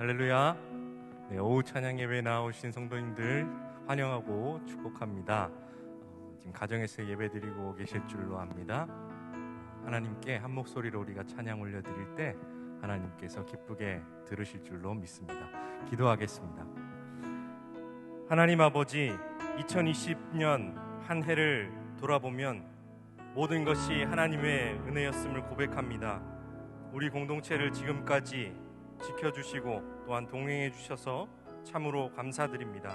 할렐루야. 네, 오후 찬양 예배에 나오신 성도님들 환영하고 축복합니다. 지금 가정에서 예배드리고 계실 줄로 압니다. 하나님께 한 목소리로 우리가 찬양 올려드릴 때 하나님께서 기쁘게 들으실 줄로 믿습니다. 기도하겠습니다. 하나님 아버지, 2020년 한 해를 돌아보면 모든 것이 하나님의 은혜였음을 고백합니다. 우리 공동체를 지금까지 지켜주시고 또한 동행해 주셔서 참으로 감사드립니다.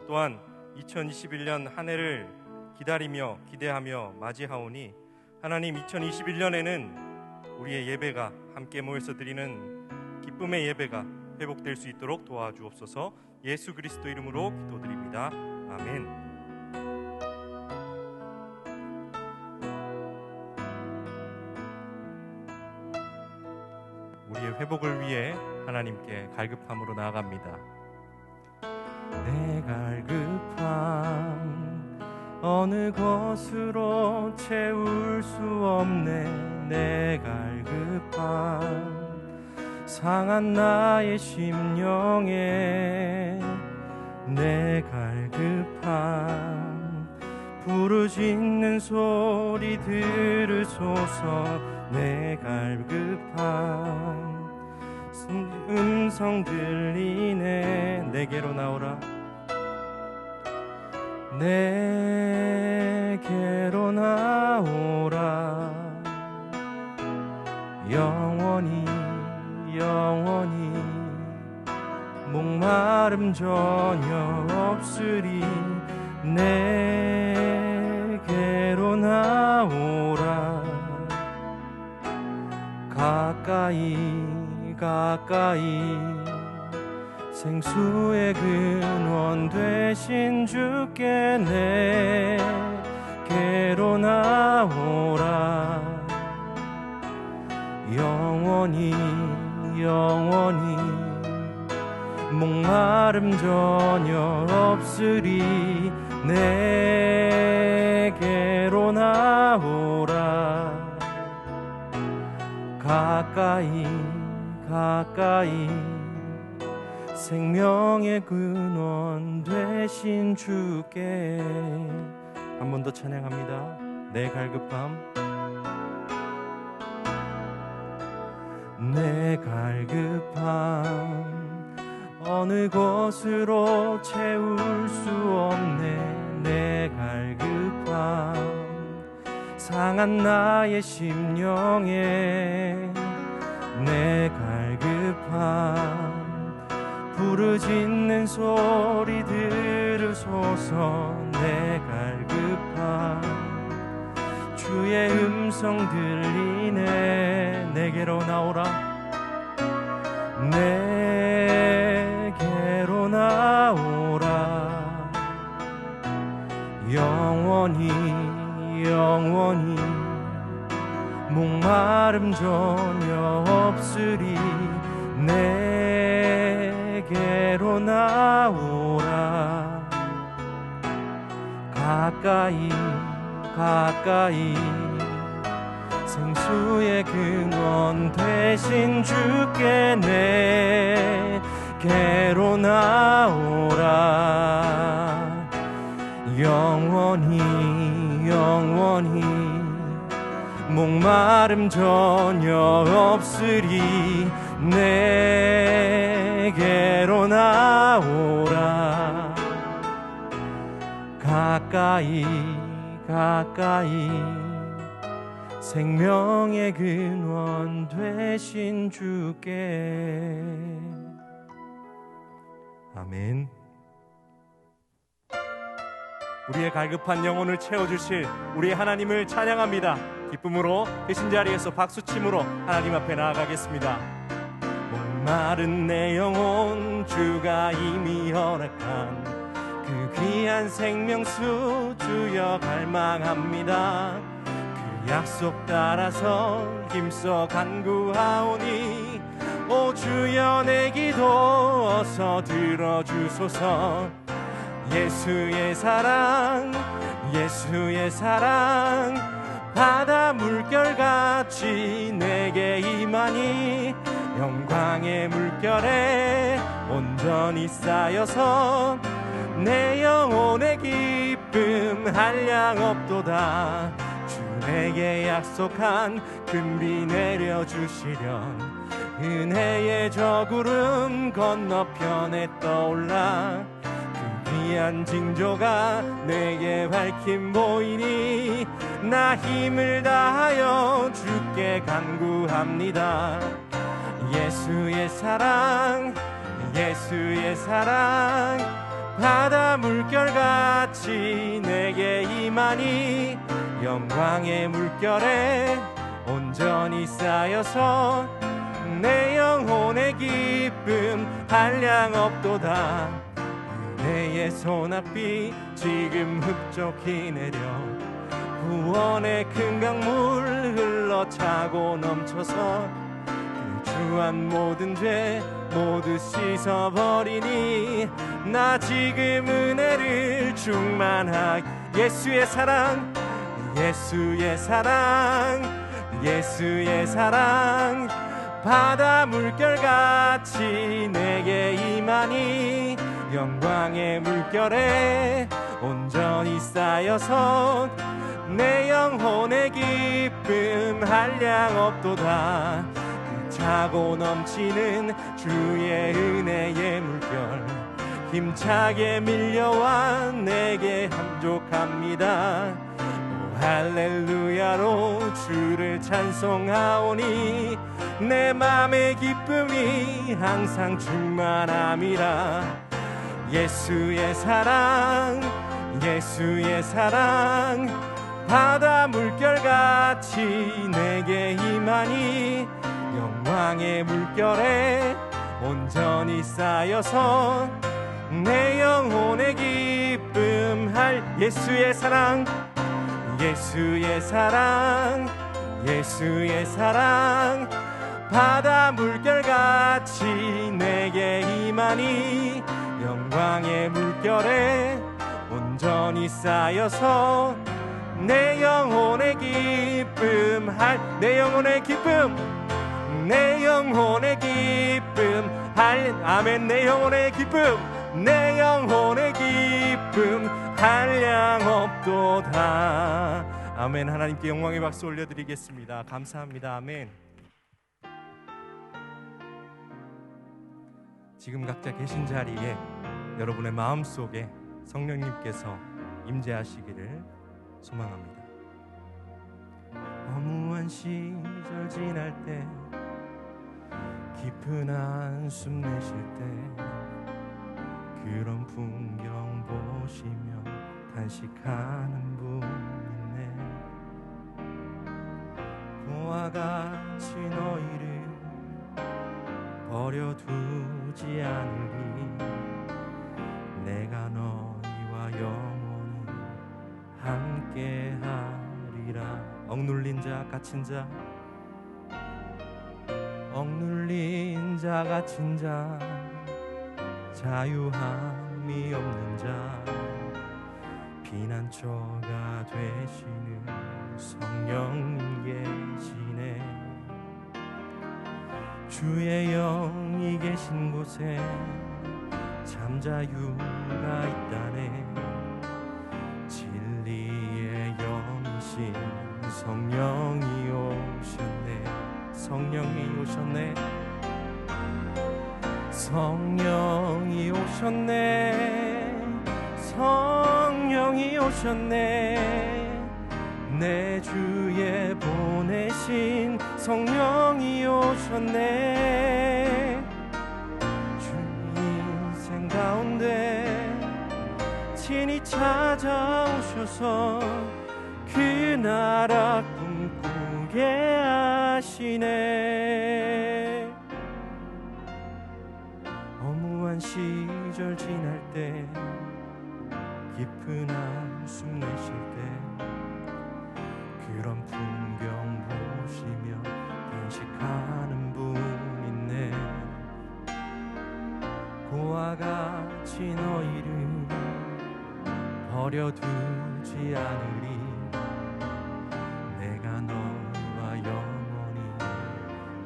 또한 2021년 한 해를 기다리며 기대하며 맞이하오니 하나님, 2021년에는 우리의 예배가 함께 모여서 드리는 기쁨의 예배가 회복될 수 있도록 도와주옵소서. 예수 그리스도 이름으로 기도드립니다. 아멘. 우리의 회복을 위해 하나님께 갈급함으로 나아갑니다. 내 갈급함 어느 것으로 채울 수 없네. 내 갈급함 상한 나의 심령에 내 갈급함 부르짖는 소리 들으소서. 내 갈급함 음성 들리네. 내게로 나오라. 내게로 나오라. 영원히 영원히 목마름 전혀 없으리. 내게로 나오라. 가까이 가까이 생수의 근원 되신 주께 내게로 나오라. 영원히 영원히 목마름 전혀 없으리. 내게로 나오라. 가까이 가까이 생명의 근원 되신 주께. 한 번 더 찬양합니다. 내 갈급함 내 갈급함 어느 것으로 채울 수 없네. 내 갈급함 상한 나의 심령에 내 갈급함 부르짖는 소리 들으소서. 내 갈급함 주의 음성 들리네. 내게로 나오라. 내게로 나오라. 영원히 영원히 목마름 전혀 없으리. 내게로 나오라. 가까이 가까이 생수의 근원 되신 주께 내게로 나오라. 영원히 영원히 목마름 전혀 없으리. 내게로 나오라. 가까이 가까이 생명의 근원 되신 주께. 아멘. 우리의 갈급한 영혼을 채워주실 우리의 하나님을 찬양합니다. 기쁨으로 계신 자리에서 박수침으로 하나님 앞에 나아가겠습니다. 목마른 내 영혼 주가 이미 허락한 그 귀한 생명수 주여 갈망합니다. 그 약속 따라서 힘써 간구하오니 오 주여 내 기도 어서 들어주소서. 예수의 사랑 예수의 사랑 바다 물결같이 내게 임하니 영광의 물결에 온전히 쌓여서 내 영혼의 기쁨 한량 없도다. 주 내게 약속한 금비 내려주시련 은혜의 저 구름 건너편에 떠올라 그 귀한 징조가 내게 밝힌 보이니 나 힘을 다하여 주께 간구합니다. 예수의 사랑 예수의 사랑 바다 물결같이 내게 임하니 영광의 물결에 온전히 쌓여서 내 영혼의 기쁨 한량 없도다. 은혜의 소낙비 지금 흡족히 내려 구원의 큰 강물 흘러차고 넘쳐서 그 주한 모든 죄 모두 씻어버리니 나 지금 은혜를 충만하게 예수의 사랑 예수의 사랑 예수의 사랑 바다 물결같이 내게 임하니 영광의 물결에 온전히 쌓여서 내 영혼의 기쁨 한량 없도다. 그 차고 넘치는 주의 은혜의 물결 힘차게 밀려와 내게 함족합니다. 할렐루야로 주를 찬송하오니 내 맘의 기쁨이 항상 충만함이라. 예수의 사랑 예수의 사랑 바다 물결같이 내게 임하니 영광의 물결에 온전히 쌓여서 내 영혼의 기쁨 할 예수의 사랑 예수의 사랑 예수의 사랑 바다 물결같이 내게 임하니 영광의 물결에 온전히 쌓여서 내 영혼의 기쁨 할 내 영혼의 기쁨 내 영혼의 기쁨 할 아멘 내 영혼의 기쁨 내 영혼의 기쁨 한량 없도다. 아멘. 하나님께 영광의 박수 올려드리겠습니다. 감사합니다. 아멘. 지금 각자 계신 자리에 여러분의 마음속에 성령님께서 임재하시기를 소망합니다. 허무한 시절 지날 때 깊은 한숨 내쉴 때 그런 풍경 보시며 탄식하는 분 있네. 그와 같이 너희를 버려두지 않으리. 내가 너희와 영원히 함께하리라. 억눌린 자 갇힌 자 억눌린 자 갇힌 자 자유함이 없는 자 피난처가 되시는 성령님 계시네. 주의 영이 계신 곳에 잠자유가 있다네. 진리의 영이신 성령이 오셨네. 성령이 오셨네. 성령이 오셨네. 성령이 오셨네. 내 주에 보내신 성령이 오셨네. 주 인생 가운데 친히 찾아오셔서 그 나라 꿈꾸게 하시네. 허무한 시절 지날 때 깊은 한숨 내쉴 때 그런 풍경 보시며 탄식하는 분 있네. 그와 같이 너희를 버려두지 않으리. 내가 너와 영원히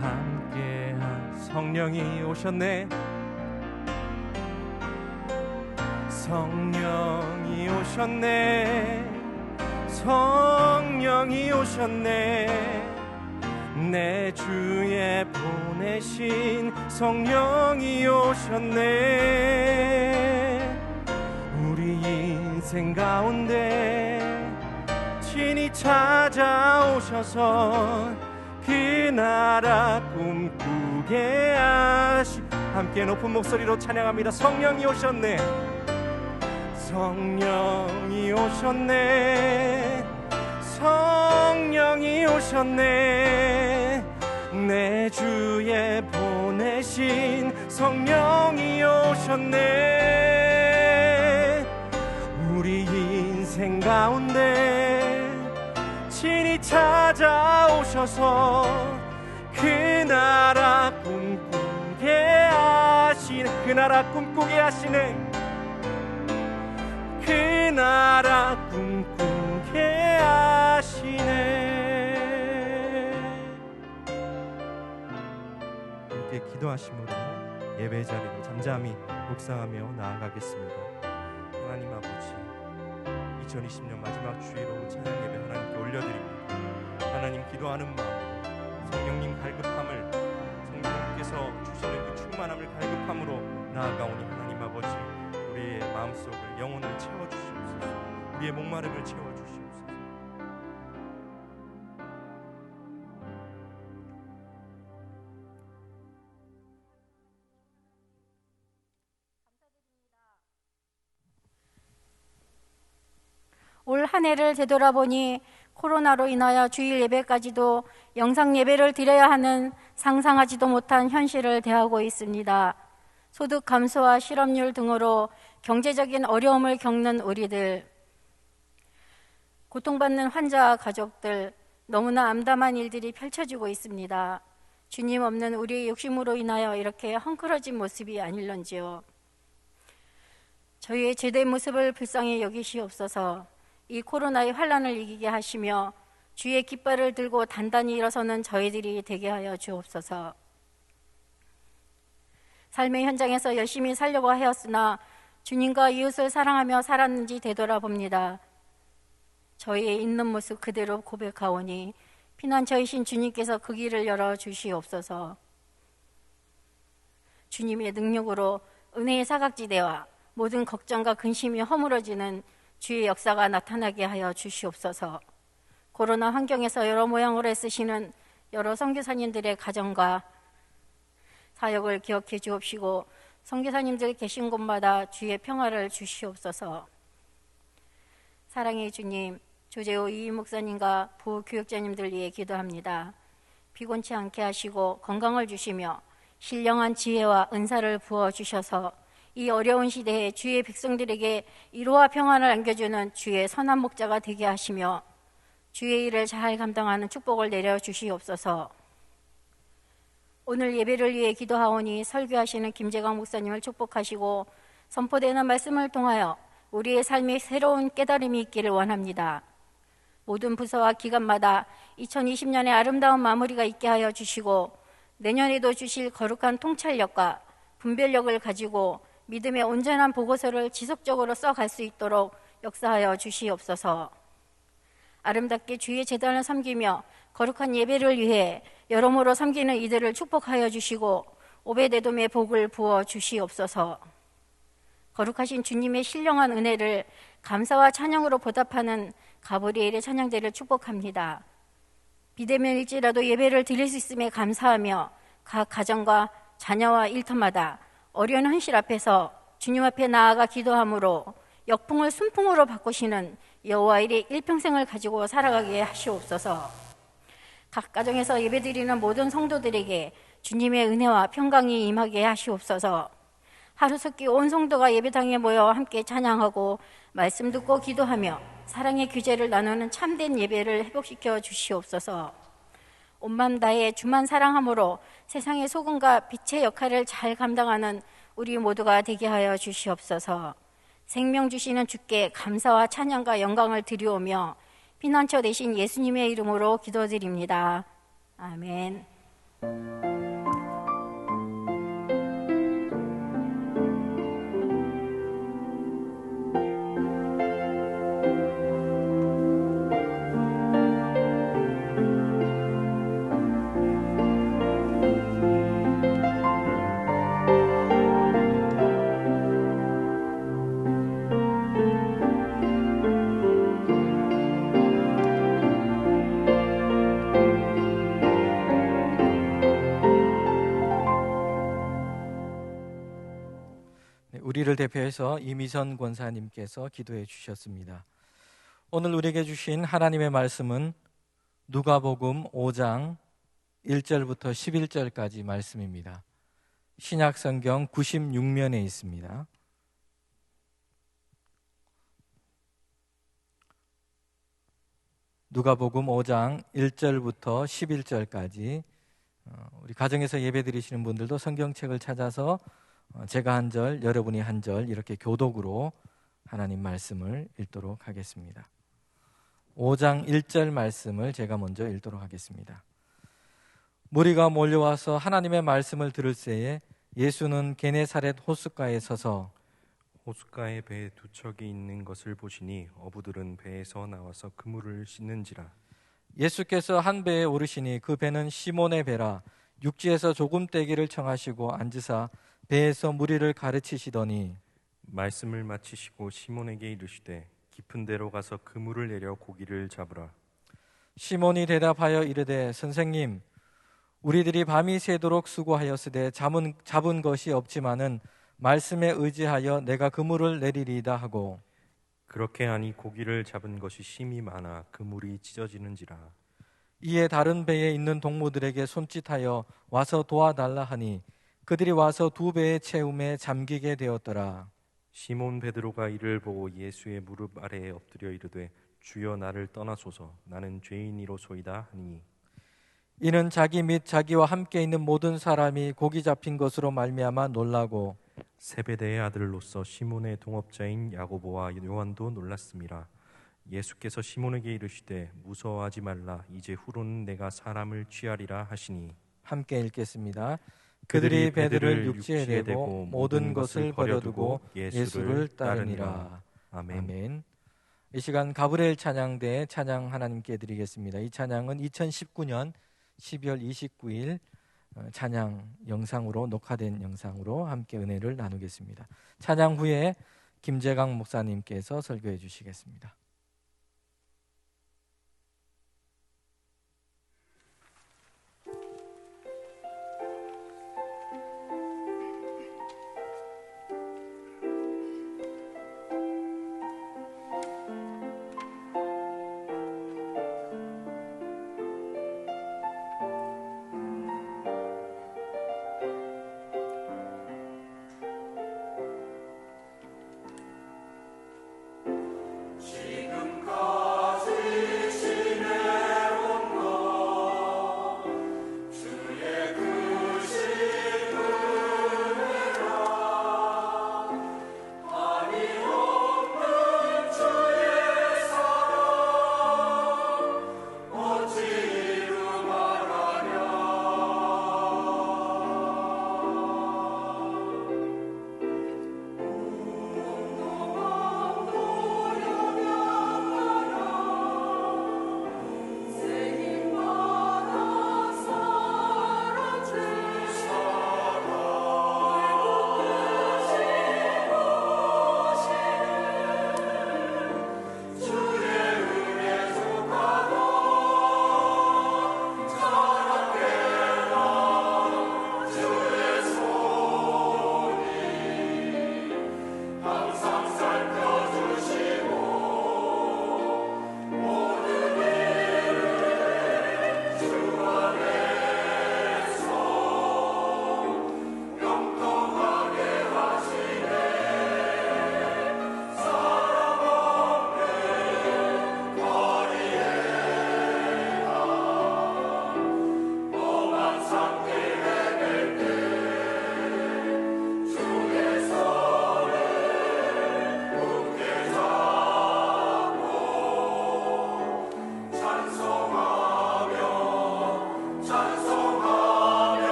함께할 성령이 오셨네. 성령이 오셨네. 성령이 오셨네. 내 주에 보내신 성령이 오셨네. 우리 인생 가운데 친히 찾아오셔서 그 나라 꿈꾸게 하시. 함께 높은 목소리로 찬양합니다. 성령이 오셨네. 성령이 오셨네. 성령이 오셨네. 내 주에 보내신 성령이 오셨네. 우리 인생 가운데 친히 찾아오셔서 그 나라 꿈꾸게 하시네. 그 나라 꿈꾸게 하시네. 그 나라 꿈꾸게 하시네. 함께 기도하심으로 예배 자리로 잠잠히 묵상하며 나아가겠습니다. 하나님 아버지, 2020년 마지막 주일로 찬양 예배 하나님께 올려드립니다. 하나님 기도하는 마음으로 성령님 갈급함을, 성령님께서 주시는 그 충만함을 갈급함으로 나아가오니 하나님 아버지, 우리의 마음속을, 영혼을 채워주시옵소서. 우리의 목마름을 채워주시옵소서. 올 한 해를 되돌아보니 코로나로 인하여 주일 예배까지도 영상 예배를 드려야 하는 상상하지도 못한 현실을 대하고 있습니다. 소득 감소와 실업률 등으로 경제적인 어려움을 겪는 우리들, 고통받는 환자와 가족들, 너무나 암담한 일들이 펼쳐지고 있습니다. 주님 없는 우리의 욕심으로 인하여 이렇게 헝클어진 모습이 아닐런지요. 저희의 제대의 모습을 불쌍히 여기시옵소서. 이 코로나의 환란을 이기게 하시며 주의 깃발을 들고 단단히 일어서는 저희들이 되게 하여 주옵소서. 삶의 현장에서 열심히 살려고 하였으나 주님과 이웃을 사랑하며 살았는지 되돌아봅니다. 저희의 있는 모습 그대로 고백하오니 피난처이신 주님께서 그 길을 열어주시옵소서. 주님의 능력으로 은혜의 사각지대와 모든 걱정과 근심이 허물어지는 주의 역사가 나타나게 하여 주시옵소서. 코로나 환경에서 여러 모양으로 애쓰시는 여러 선교사님들의 가정과 사역을 기억해 주옵시고 선교사님들 계신 곳마다 주의 평화를 주시옵소서. 사랑의 주님, 조재호 이임 목사님과 부교육자님들 위해 기도합니다. 피곤치 않게 하시고 건강을 주시며 신령한 지혜와 은사를 부어주셔서 이 어려운 시대에 주의 백성들에게 위로와 평안을 안겨주는 주의 선한 목자가 되게 하시며 주의 일을 잘 감당하는 축복을 내려주시옵소서. 오늘 예배를 위해 기도하오니 설교하시는 김재광 목사님을 축복하시고 선포되는 말씀을 통하여 우리의 삶에 새로운 깨달음이 있기를 원합니다. 모든 부서와 기관마다 2020년의 아름다운 마무리가 있게 하여 주시고 내년에도 주실 거룩한 통찰력과 분별력을 가지고 믿음의 온전한 보고서를 지속적으로 써갈 수 있도록 역사하여 주시옵소서. 아름답게 주의 제단을 섬기며 거룩한 예배를 위해 여러모로 섬기는 이들을 축복하여 주시고 오베데돔의 복을 부어 주시옵소서. 거룩하신 주님의 신령한 은혜를 감사와 찬양으로 보답하는 가브리엘의 찬양대를 축복합니다. 비대면일지라도 예배를 드릴 수 있음에 감사하며 각 가정과 자녀와 일터마다 어려운 현실 앞에서 주님 앞에 나아가 기도함으로 역풍을 순풍으로 바꾸시는 여호와 일의 일평생을 가지고 살아가게 하시옵소서. 각 가정에서 예배드리는 모든 성도들에게 주님의 은혜와 평강이 임하게 하시옵소서. 하루속히 온 성도가 예배당에 모여 함께 찬양하고 말씀 듣고 기도하며 사랑의 규제를 나누는 참된 예배를 회복시켜 주시옵소서. 온 마음 다해 주만 사랑함으로 세상의 소금과 빛의 역할을 잘 감당하는 우리 모두가 되게 하여 주시옵소서. 생명 주시는 주께 감사와 찬양과 영광을 드리오며 피난처 되신 예수님의 이름으로 기도드립니다. 아멘. 저희를 대표해서 이미선 권사님께서 기도해 주셨습니다. 오늘 우리에게 주신 하나님의 말씀은 누가복음 5장 1절부터 11절까지 말씀입니다. 신약성경 96면에 있습니다. 누가복음 5장 1절부터 11절까지 우리 가정에서 예배 드리시는 분들도 성경책을 찾아서 제가 한 절, 여러분이 한 절 이렇게 교독으로 하나님 말씀을 읽도록 하겠습니다. 5장 1절 말씀을 제가 먼저 읽도록 하겠습니다. 무리가 몰려와서 하나님의 말씀을 들을 새에 예수는 게네사렛 호숫가에 서서 호숫가에 배 두 척이 있는 것을 보시니 어부들은 배에서 나와서 그물을 씻는지라. 예수께서 한 배에 오르시니 그 배는 시몬의 배라. 육지에서 조금 떼기를 청하시고 앉으사 배에서 무리를 가르치시더니 말씀을 마치시고 시몬에게 이르시되 깊은 데로 가서 그물을 내려 고기를 잡으라. 시몬이 대답하여 이르되 선생님, 우리들이 밤이 새도록 수고하였으되 잡은 것이 없지만은 말씀에 의지하여 내가 그물을 내리리이다 하고 그렇게 하니 고기를 잡은 것이 심히 많아 그물이 찢어지는지라. 이에 다른 배에 있는 동무들에게 손짓하여 와서 도와달라 하니 그들이 와서 두 배의 채움에 잠기게 되었더라. 시몬 베드로가 이를 보고 예수의 무릎 아래에 엎드려 이르되 주여 나를 떠나소서 나는 죄인이로소이다 하니 이는 자기 및 자기와 함께 있는 모든 사람이 고기 잡힌 것으로 말미암아 놀라고 세베대의 아들로서 시몬의 동업자인 야고보와 요한도 놀랐습니다. 예수께서 시몬에게 이르시되 무서워하지 말라 이제 후로는 내가 사람을 취하리라 하시니 함께 읽겠습니다. 그들이 배들을 육지에 대고 모든 것을 버려두고 예수를 따르니라. 아멘. 이 시간 가브리엘 찬양대 찬양 하나님께 드리겠습니다. 이 찬양은 2019년 12월 29일 찬양 영상으로 녹화된 영상으로 함께 은혜를 나누겠습니다. 찬양 후에 김재강 목사님께서 설교해 주시겠습니다. 시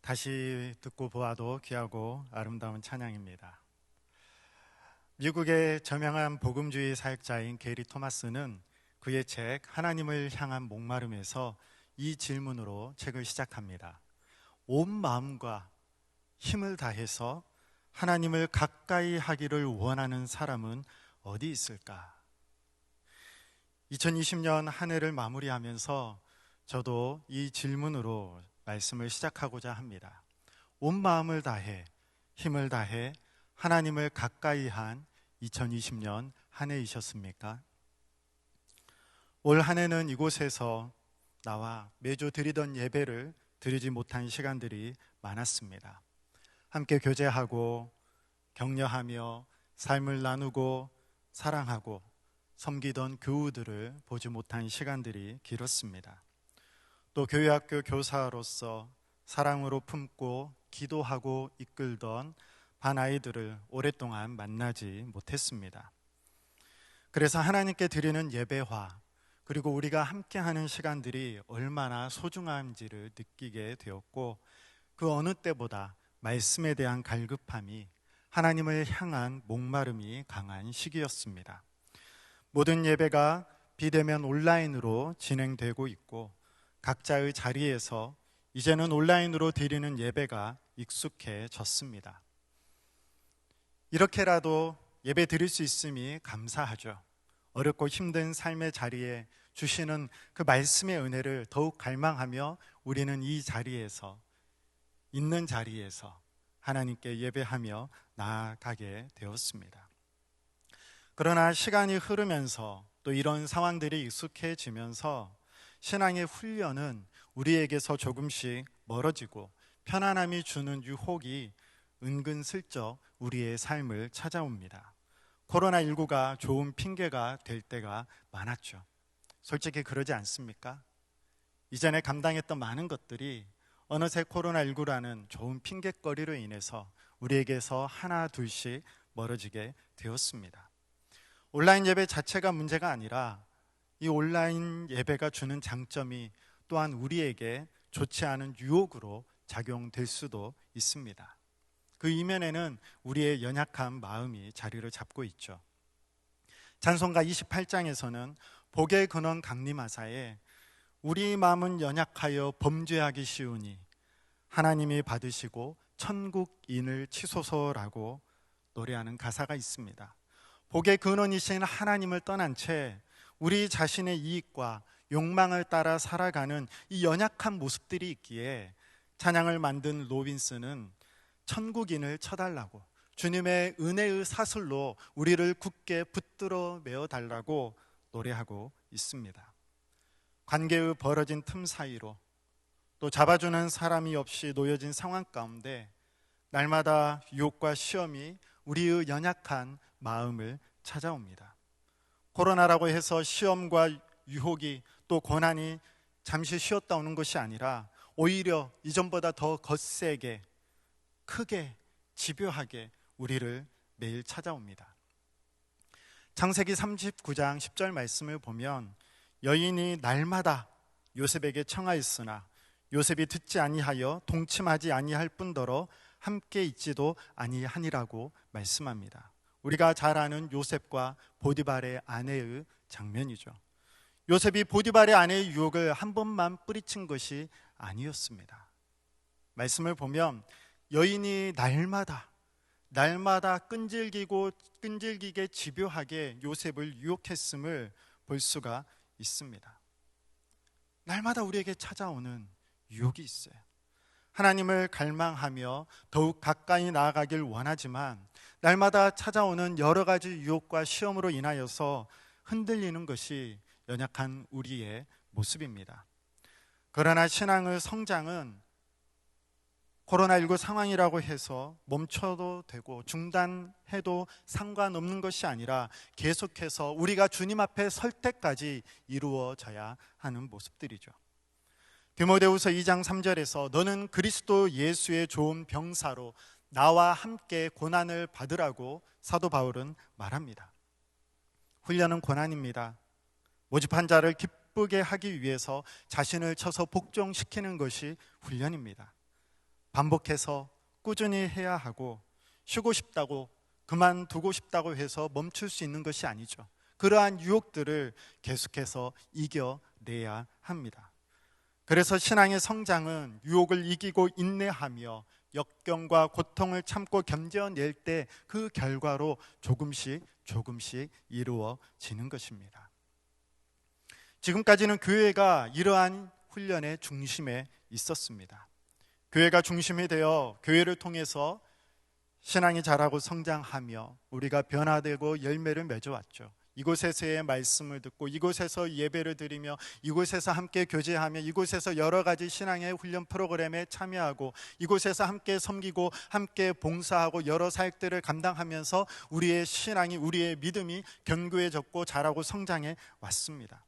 다시 듣고 보아도 귀하고 아름다운 찬양입니다. 미국의 저명한 복음주의 사역자인 게리 토마스는 그의 책 하나님을 향한 목마름에서 이 질문으로 책을 시작합니다. 온 마음과 힘을 다해서 하나님을 가까이 하기를 원하는 사람은 어디 있을까? 2020년 한 해를 마무리하면서 저도 이 질문으로 말씀을 시작하고자 합니다. 온 마음을 다해, 힘을 다해 하나님을 가까이 한 2020년 한 해이셨습니까? 올 한 해는 이곳에서 나와 매주 드리던 예배를 드리지 못한 시간들이 많았습니다. 함께 교제하고 격려하며 삶을 나누고 사랑하고 섬기던 교우들을 보지 못한 시간들이 길었습니다. 또 교회학교 교사로서 사랑으로 품고 기도하고 이끌던 반 아이들을 오랫동안 만나지 못했습니다. 그래서 하나님께 드리는 예배와 그리고 우리가 함께하는 시간들이 얼마나 소중한지를 느끼게 되었고, 그 어느 때보다 말씀에 대한 갈급함이, 하나님을 향한 목마름이 강한 시기였습니다. 모든 예배가 비대면 온라인으로 진행되고 있고, 각자의 자리에서 이제는 온라인으로 드리는 예배가 익숙해졌습니다. 이렇게라도 예배 드릴 수 있음이 감사하죠. 어렵고 힘든 삶의 자리에 주시는 그 말씀의 은혜를 더욱 갈망하며 우리는 이 자리에서, 있는 자리에서 하나님께 예배하며 나아가게 되었습니다. 그러나 시간이 흐르면서 또 이런 상황들이 익숙해지면서 신앙의 훈련은 우리에게서 조금씩 멀어지고 편안함이 주는 유혹이 은근슬쩍 우리의 삶을 찾아옵니다. 코로나19가 좋은 핑계가 될 때가 많았죠. 솔직히 그러지 않습니까? 이전에 감당했던 많은 것들이 어느새 코로나19라는 좋은 핑계거리로 인해서 우리에게서 하나 둘씩 멀어지게 되었습니다. 온라인 예배 자체가 문제가 아니라 이 온라인 예배가 주는 장점이 또한 우리에게 좋지 않은 유혹으로 작용될 수도 있습니다. 그 이면에는 우리의 연약한 마음이 자리를 잡고 있죠. 찬송가 28장에서는 복의 근원 강림하사에 우리 마음은 연약하여 범죄하기 쉬우니 하나님이 받으시고 천국인을 치소서라고 노래하는 가사가 있습니다. 복의 근원이신 하나님을 떠난 채 우리 자신의 이익과 욕망을 따라 살아가는 이 연약한 모습들이 있기에 찬양을 만든 로빈스는 천국인을 쳐달라고, 주님의 은혜의 사슬로 우리를 굳게 붙들어 메어달라고 노래하고 있습니다. 관계의 벌어진 틈 사이로 또 잡아주는 사람이 없이 놓여진 상황 가운데 날마다 유혹과 시험이 우리의 연약한 마음을 찾아옵니다. 코로나라고 해서 시험과 유혹이 또 고난이 잠시 쉬었다 오는 것이 아니라 오히려 이전보다 더 거세게, 크게, 집요하게 우리를 매일 찾아옵니다. 창세기 39장 10절 말씀을 보면 여인이 날마다 요셉에게 청하였으나 요셉이 듣지 아니하여 동침하지 아니할 뿐더러 함께 있지도 아니하니라고 말씀합니다. 우리가 잘 아는 요셉과 보디발의 아내의 장면이죠. 요셉이 보디발의 아내의 유혹을 한 번만 뿌리친 것이 아니었습니다. 말씀을 보면 여인이 날마다 끈질기게 집요하게 요셉을 유혹했음을 볼 수가 있습니다. 날마다 우리에게 찾아오는 유혹이 있어요. 하나님을 갈망하며 더욱 가까이 나아가길 원하지만 날마다 찾아오는 여러 가지 유혹과 시험으로 인하여서 흔들리는 것이 연약한 우리의 모습입니다. 그러나 신앙의 성장은 코로나19 상황이라고 해서 멈춰도 되고 중단해도 상관없는 것이 아니라 계속해서 우리가 주님 앞에 설 때까지 이루어져야 하는 모습들이죠. 디모데후서 2장 3절에서 너는 그리스도 예수의 좋은 병사로 나와 함께 고난을 받으라고 사도 바울은 말합니다. 훈련은 고난입니다. 모집한 자를 기쁘게 하기 위해서 자신을 쳐서 복종시키는 것이 훈련입니다. 반복해서 꾸준히 해야 하고, 쉬고 싶다고 그만두고 싶다고 해서 멈출 수 있는 것이 아니죠. 그러한 유혹들을 계속해서 이겨내야 합니다. 그래서 신앙의 성장은 유혹을 이기고 인내하며 역경과 고통을 참고 견뎌낼 때 그 결과로 조금씩 이루어지는 것입니다. 지금까지는 교회가 이러한 훈련의 중심에 있었습니다. 교회가 중심이 되어 교회를 통해서 신앙이 자라고 성장하며 우리가 변화되고 열매를 맺어왔죠. 이곳에서의 말씀을 듣고, 이곳에서 예배를 드리며, 이곳에서 함께 교제하며, 이곳에서 여러 가지 신앙의 훈련 프로그램에 참여하고, 이곳에서 함께 섬기고 함께 봉사하고 여러 사역들을 감당하면서 우리의 신앙이, 우리의 믿음이 견고해졌고 자라고 성장해 왔습니다.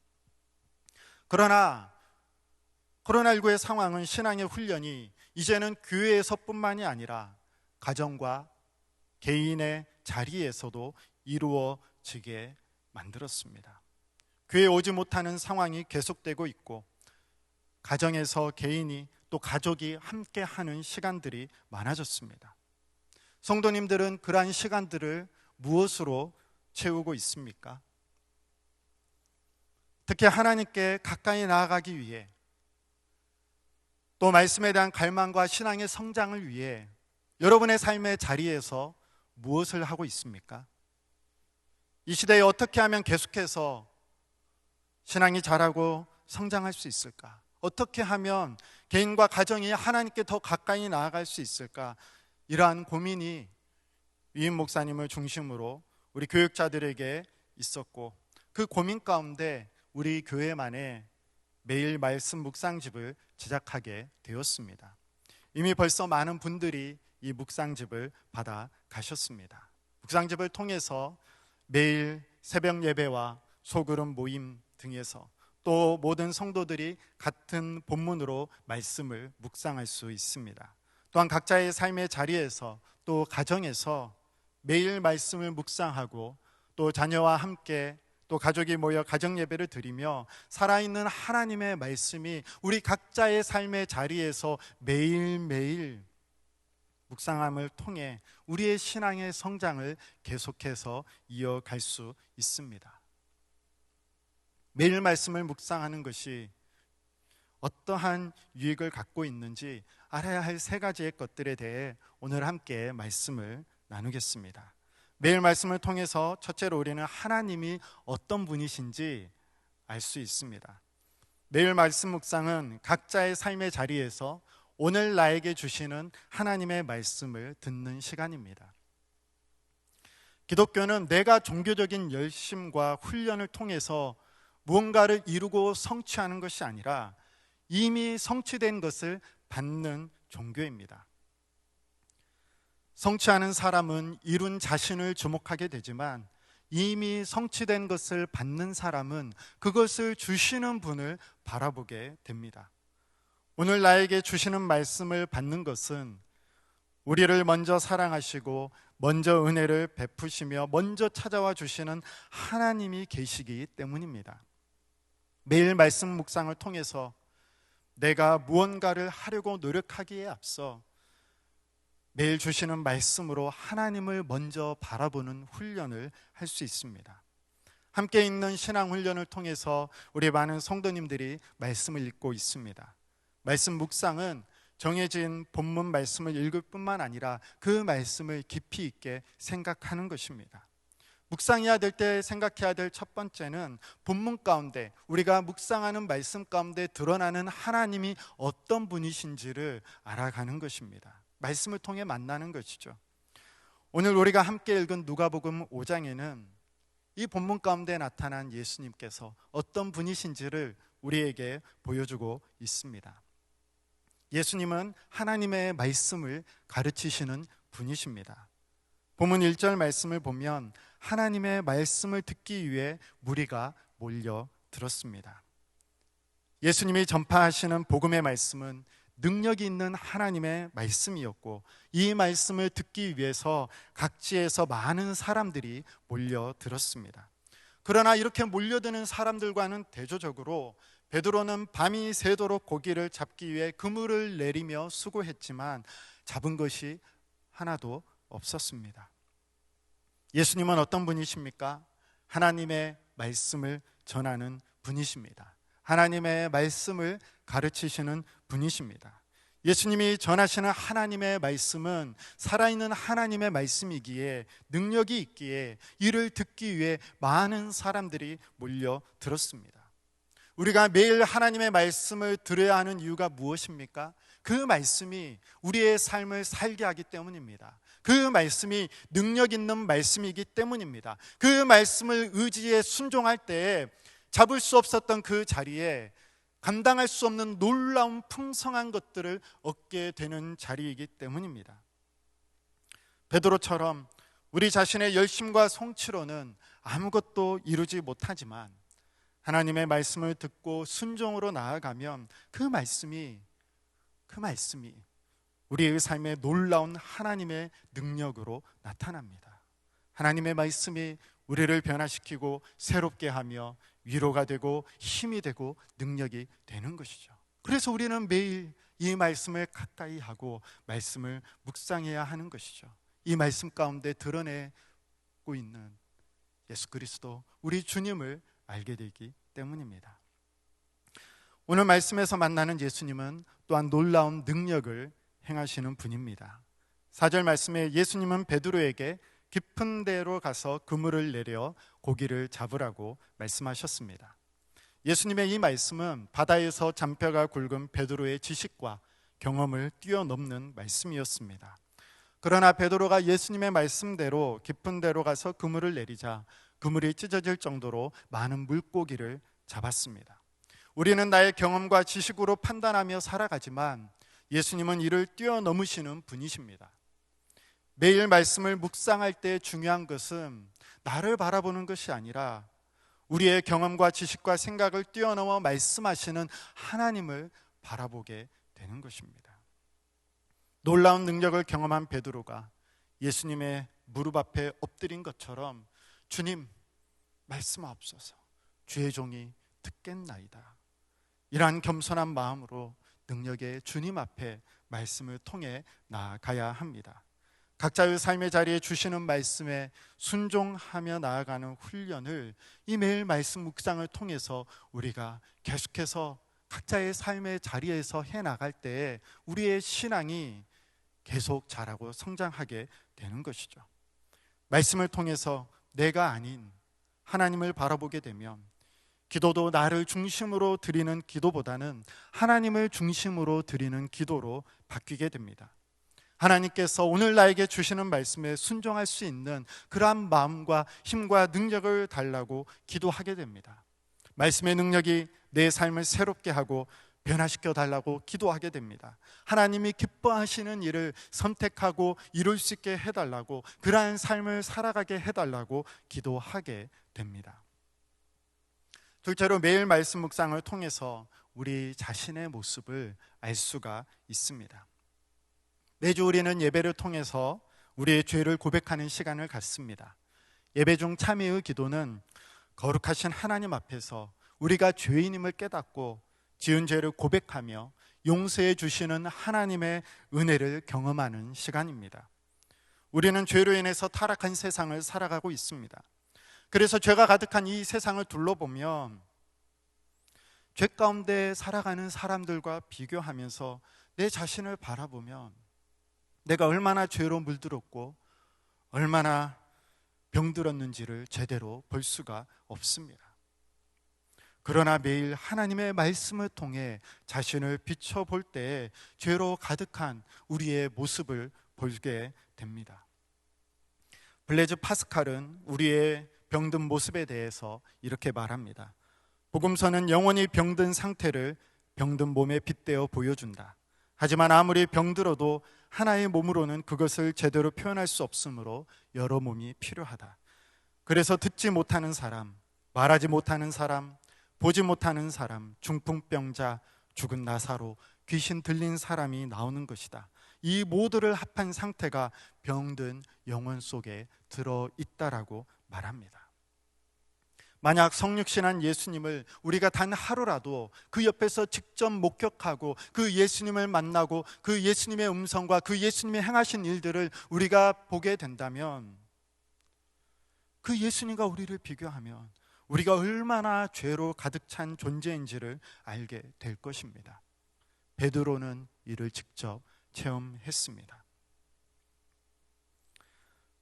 그러나 코로나19의 상황은 신앙의 훈련이 이제는 교회에서뿐만이 아니라 가정과 개인의 자리에서도 이루어지게 만들었습니다. 교회에 오지 못하는 상황이 계속되고 있고, 가정에서 개인이 또 가족이 함께하는 시간들이 많아졌습니다. 성도님들은 그러한 시간들을 무엇으로 채우고 있습니까? 특히 하나님께 가까이 나아가기 위해, 또 말씀에 대한 갈망과 신앙의 성장을 위해 여러분의 삶의 자리에서 무엇을 하고 있습니까? 이 시대에 어떻게 하면 계속해서 신앙이 자라고 성장할 수 있을까? 어떻게 하면 개인과 가정이 하나님께 더 가까이 나아갈 수 있을까? 이러한 고민이 위임 목사님을 중심으로 우리 교육자들에게 있었고, 그 고민 가운데 우리 교회만의 매일 말씀 묵상집을 제작하게 되었습니다. 이미 벌써 많은 분들이 이 묵상집을 받아 가셨습니다. 묵상집을 통해서 매일 새벽 예배와 소그룹 모임 등에서 또 모든 성도들이 같은 본문으로 말씀을 묵상할 수 있습니다. 또한 각자의 삶의 자리에서 또 가정에서 매일 말씀을 묵상하고, 또 자녀와 함께 또 가족이 모여 가정 예배를 드리며 살아있는 하나님의 말씀이 우리 각자의 삶의 자리에서 매일매일 묵상함을 통해 우리의 신앙의 성장을 계속해서 이어갈 수 있습니다. 매일 말씀을 묵상하는 것이 어떠한 유익을 갖고 있는지 알아야 할 세 가지의 것들에 대해 오늘 함께 말씀을 나누겠습니다. 매일 말씀을 통해서 첫째로 우리는 하나님이 어떤 분이신지 알 수 있습니다. 매일 말씀 묵상은 각자의 삶의 자리에서 오늘 나에게 주시는 하나님의 말씀을 듣는 시간입니다. 기독교는 내가 종교적인 열심과 훈련을 통해서 무언가를 이루고 성취하는 것이 아니라 이미 성취된 것을 받는 종교입니다. 성취하는 사람은 이룬 자신을 주목하게 되지만, 이미 성취된 것을 받는 사람은 그것을 주시는 분을 바라보게 됩니다. 오늘 나에게 주시는 말씀을 받는 것은 우리를 먼저 사랑하시고 먼저 은혜를 베푸시며 먼저 찾아와 주시는 하나님이 계시기 때문입니다. 매일 말씀 묵상을 통해서 내가 무언가를 하려고 노력하기에 앞서 매일 주시는 말씀으로 하나님을 먼저 바라보는 훈련을 할 수 있습니다. 함께 있는 신앙 훈련을 통해서 우리 많은 성도님들이 말씀을 읽고 있습니다. 말씀 묵상은 정해진 본문 말씀을 읽을 뿐만 아니라 그 말씀을 깊이 있게 생각하는 것입니다. 묵상해야 될 때 생각해야 될 첫 번째는 본문 가운데, 우리가 묵상하는 말씀 가운데 드러나는 하나님이 어떤 분이신지를 알아가는 것입니다. 말씀을 통해 만나는 것이죠. 오늘 우리가 함께 읽은 누가복음 5장에는 이 본문 가운데 나타난 예수님께서 어떤 분이신지를 우리에게 보여주고 있습니다. 예수님은 하나님의 말씀을 가르치시는 분이십니다. 본문 1절 말씀을 보면 하나님의 말씀을 듣기 위해 무리가 몰려들었습니다. 예수님이 전파하시는 복음의 말씀은 능력이 있는 하나님의 말씀이었고, 이 말씀을 듣기 위해서 각지에서 많은 사람들이 몰려들었습니다. 그러나 이렇게 몰려드는 사람들과는 대조적으로 베드로는 밤이 새도록 고기를 잡기 위해 그물을 내리며 수고했지만 잡은 것이 하나도 없었습니다. 예수님은 어떤 분이십니까? 하나님의 말씀을 전하는 분이십니다. 하나님의 말씀을 가르치시는 분이십니다. 예수님이 전하시는 하나님의 말씀은 살아있는 하나님의 말씀이기에 능력이 있기에 이를 듣기 위해 많은 사람들이 몰려들었습니다. 우리가 매일 하나님의 말씀을 들어야 하는 이유가 무엇입니까? 그 말씀이 우리의 삶을 살게 하기 때문입니다. 그 말씀이 능력 있는 말씀이기 때문입니다. 그 말씀을 의지에 순종할 때에 잡을 수 없었던 그 자리에 감당할 수 없는 놀라운 풍성한 것들을 얻게 되는 자리이기 때문입니다. 베드로처럼 우리 자신의 열심과 성취로는 아무것도 이루지 못하지만 하나님의 말씀을 듣고 순종으로 나아가면 그 말씀이 우리의 삶에 놀라운 하나님의 능력으로 나타납니다. 하나님의 말씀이 우리를 변화시키고 새롭게 하며 위로가 되고 힘이 되고 능력이 되는 것이죠. 그래서 우리는 매일 이 말씀을 가까이 하고 말씀을 묵상해야 하는 것이죠. 이 말씀 가운데 드러내고 있는 예수 그리스도 우리 주님을 알게 되기 때문입니다. 오늘 말씀에서 만나는 예수님은 또한 놀라운 능력을 행하시는 분입니다. 4절 말씀에 예수님은 베드로에게 깊은 데로 가서 그물을 내려 고기를 잡으라고 말씀하셨습니다. 예수님의 이 말씀은 바다에서 잔뼈가 굵은 베드로의 지식과 경험을 뛰어넘는 말씀이었습니다. 그러나 베드로가 예수님의 말씀대로 깊은 데로 가서 그물을 내리자 그물이 찢어질 정도로 많은 물고기를 잡았습니다. 우리는 나의 경험과 지식으로 판단하며 살아가지만 예수님은 이를 뛰어넘으시는 분이십니다. 매일 말씀을 묵상할 때 중요한 것은 나를 바라보는 것이 아니라 우리의 경험과 지식과 생각을 뛰어넘어 말씀하시는 하나님을 바라보게 되는 것입니다. 놀라운 능력을 경험한 베드로가 예수님의 무릎 앞에 엎드린 것처럼 주님 말씀하옵소서, 주의 종이 듣겠나이다. 이러한 겸손한 마음으로 능력의 주님 앞에 말씀을 통해 나아가야 합니다. 각자의 삶의 자리에 주시는 말씀에 순종하며 나아가는 훈련을 이 매일 말씀 묵상을 통해서 우리가 계속해서 각자의 삶의 자리에서 해나갈 때에 우리의 신앙이 계속 자라고 성장하게 되는 것이죠. 말씀을 통해서 내가 아닌 하나님을 바라보게 되면 기도도 나를 중심으로 드리는 기도보다는 하나님을 중심으로 드리는 기도로 바뀌게 됩니다. 하나님께서 오늘 나에게 주시는 말씀에 순종할 수 있는 그러한 마음과 힘과 능력을 달라고 기도하게 됩니다. 말씀의 능력이 내 삶을 새롭게 하고 변화시켜 달라고 기도하게 됩니다. 하나님이 기뻐하시는 일을 선택하고 이룰 수 있게 해달라고, 그러한 삶을 살아가게 해달라고 기도하게 됩니다. 둘째로 매일 말씀 묵상을 통해서 우리 자신의 모습을 알 수가 있습니다. 매주 우리는 예배를 통해서 우리의 죄를 고백하는 시간을 갖습니다. 예배 중 참회의 기도는 거룩하신 하나님 앞에서 우리가 죄인임을 깨닫고 지은 죄를 고백하며 용서해 주시는 하나님의 은혜를 경험하는 시간입니다. 우리는 죄로 인해서 타락한 세상을 살아가고 있습니다. 그래서 죄가 가득한 이 세상을 둘러보면 죄 가운데 살아가는 사람들과 비교하면서 내 자신을 바라보면 내가 얼마나 죄로 물들었고 얼마나 병들었는지를 제대로 볼 수가 없습니다. 그러나 매일 하나님의 말씀을 통해 자신을 비춰볼 때 죄로 가득한 우리의 모습을 보게 됩니다. 블레즈 파스칼은 우리의 병든 모습에 대해서 이렇게 말합니다. 복음서는 영원히 병든 상태를 병든 몸에 빗대어 보여준다. 하지만 아무리 병들어도 하나의 몸으로는 그것을 제대로 표현할 수 없으므로 여러 몸이 필요하다. 그래서 듣지 못하는 사람, 말하지 못하는 사람, 보지 못하는 사람, 중풍병자, 죽은 나사로, 귀신 들린 사람이 나오는 것이다. 이 모두를 합한 상태가 병든 영혼 속에 들어있다라고 말합니다. 만약 성육신한 예수님을 우리가 단 하루라도 그 옆에서 직접 목격하고 그 예수님을 만나고 그 예수님의 음성과 그 예수님이 행하신 일들을 우리가 보게 된다면, 그 예수님과 우리를 비교하면 우리가 얼마나 죄로 가득 찬 존재인지를 알게 될 것입니다. 베드로는 이를 직접 체험했습니다.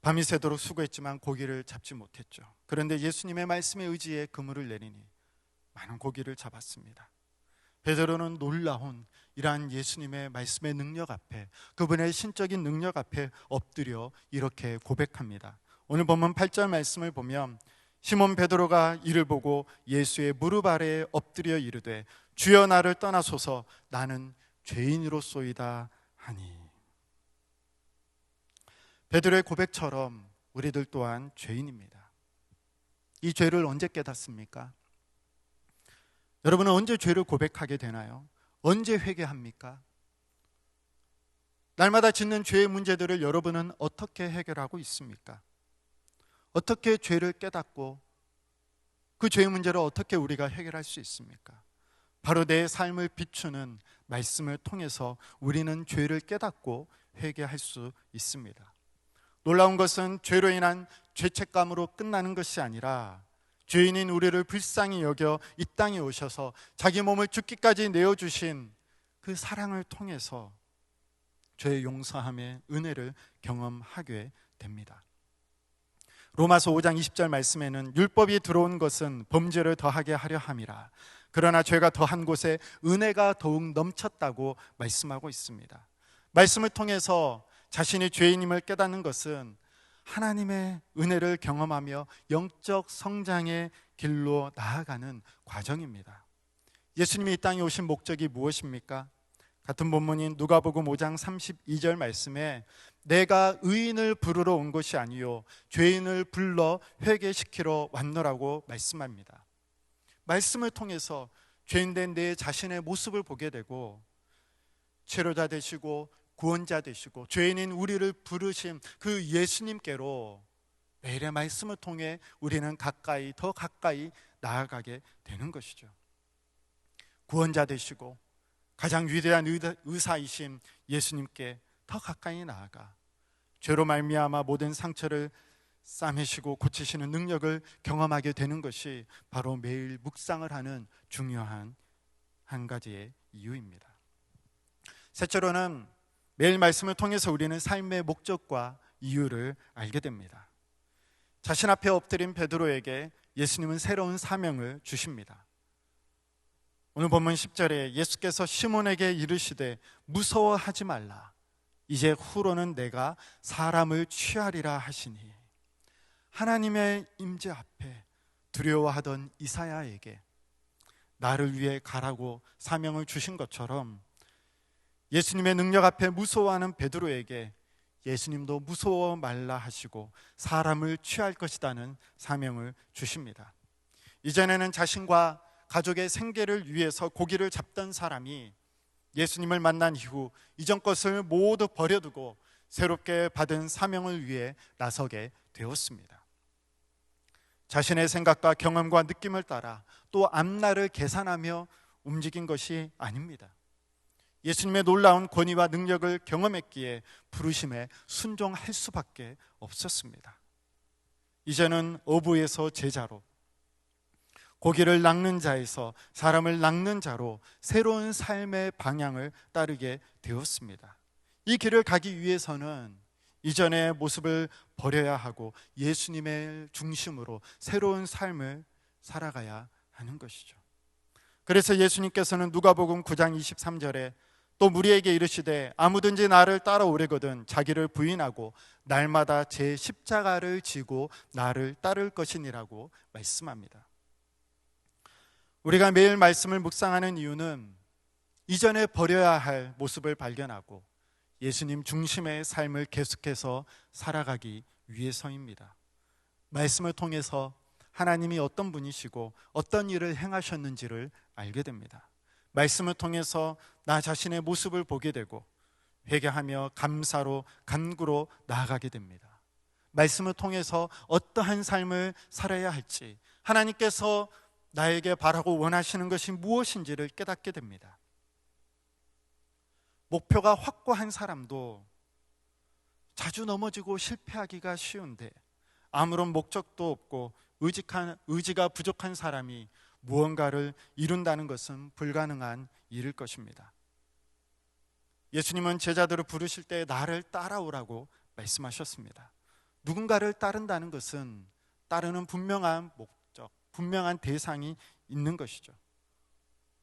밤이 새도록 수고했지만 고기를 잡지 못했죠. 그런데 예수님의 말씀에 의지해 그물을 내리니 많은 고기를 잡았습니다. 베드로는 놀라운 이러한 예수님의 말씀의 능력 앞에, 그분의 신적인 능력 앞에 엎드려 이렇게 고백합니다. 오늘 본문 8절 말씀을 보면 시몬 베드로가 이를 보고 예수의 무릎 아래에 엎드려 이르되 주여 나를 떠나소서 나는 죄인으로소이다 하니. 베드로의 고백처럼 우리들 또한 죄인입니다. 이 죄를 언제 깨닫습니까? 여러분은 언제 죄를 고백하게 되나요? 언제 회개합니까? 날마다 짓는 죄의 문제들을 여러분은 어떻게 해결하고 있습니까? 어떻게 죄를 깨닫고 그 죄의 문제를 어떻게 우리가 해결할 수 있습니까? 바로 내 삶을 비추는 말씀을 통해서 우리는 죄를 깨닫고 회개할 수 있습니다. 놀라운 것은 죄로 인한 죄책감으로 끝나는 것이 아니라 죄인인 우리를 불쌍히 여겨 이 땅에 오셔서 자기 몸을 죽기까지 내어주신 그 사랑을 통해서 죄의 용서함의 은혜를 경험하게 됩니다. 로마서 5장 20절 말씀에는 율법이 들어온 것은 범죄를 더하게 하려 함이라. 그러나 죄가 더한 곳에 은혜가 더욱 넘쳤다고 말씀하고 있습니다. 말씀을 통해서 자신이 죄인임을 깨닫는 것은 하나님의 은혜를 경험하며 영적 성장의 길로 나아가는 과정입니다. 예수님이 이 땅에 오신 목적이 무엇입니까? 같은 본문인 누가복음 5장 32절 말씀에 내가 의인을 부르러 온 것이 아니요 죄인을 불러 회개시키러 왔노라고 말씀합니다. 말씀을 통해서 죄인된 내 자신의 모습을 보게 되고 치료자 되시고 구원자 되시고 죄인인 우리를 부르신 그 예수님께로 매일의 말씀을 통해 우리는 더 가까이 나아가게 되는 것이죠. 구원자 되시고 가장 위대한 의사이신 예수님께 더 가까이 나아가 죄로 말미암아 모든 상처를 싸매시고 고치시는 능력을 경험하게 되는 것이 바로 매일 묵상을 하는 중요한 한 가지의 이유입니다. 셋째로는 매일 말씀을 통해서 우리는 삶의 목적과 이유를 알게 됩니다. 자신 앞에 엎드린 베드로에게 예수님은 새로운 사명을 주십니다. 오늘 본문 10절에 예수께서 시몬에게 이르시되 무서워하지 말라. 이제 후로는 내가 사람을 취하리라 하시니. 하나님의 임재 앞에 두려워하던 이사야에게 나를 위해 가라고 사명을 주신 것처럼 예수님의 능력 앞에 무서워하는 베드로에게 예수님도 무서워 말라 하시고 사람을 취할 것이라는 사명을 주십니다. 이전에는 자신과 가족의 생계를 위해서 고기를 잡던 사람이 예수님을 만난 이후 이전 것을 모두 버려두고 새롭게 받은 사명을 위해 나서게 되었습니다. 자신의 생각과 경험과 느낌을 따라 또 앞날을 계산하며 움직인 것이 아닙니다. 예수님의 놀라운 권위와 능력을 경험했기에 부르심에 순종할 수밖에 없었습니다. 이제는 어부에서 제자로, 고기를 낚는 자에서 사람을 낚는 자로 새로운 삶의 방향을 따르게 되었습니다. 이 길을 가기 위해서는 이전의 모습을 버려야 하고 예수님의 중심으로 새로운 삶을 살아가야 하는 것이죠. 그래서 예수님께서는 누가복음 9장 23절에 또 무리에게 이르시되 아무든지 나를 따라오려거든 자기를 부인하고 날마다 제 십자가를 지고 나를 따를 것이니라고 말씀합니다. 우리가 매일 말씀을 묵상하는 이유는 이전에 버려야 할 모습을 발견하고 예수님 중심의 삶을 계속해서 살아가기 위해서입니다. 말씀을 통해서 하나님이 어떤 분이시고 어떤 일을 행하셨는지를 알게 됩니다. 말씀을 통해서 나 자신의 모습을 보게 되고 회개하며 감사로 간구로 나아가게 됩니다. 말씀을 통해서 어떠한 삶을 살아야 할지 하나님께서 나에게 바라고 원하시는 것이 무엇인지를 깨닫게 됩니다. 목표가 확고한 사람도 자주 넘어지고 실패하기가 쉬운데, 아무런 목적도 없고 의지가 부족한 사람이 무언가를 이룬다는 것은 불가능한 일일 것입니다. 예수님은 제자들을 부르실 때 나를 따라오라고 말씀하셨습니다. 누군가를 따른다는 것은 따르는 분명한 목적, 분명한 대상이 있는 것이죠.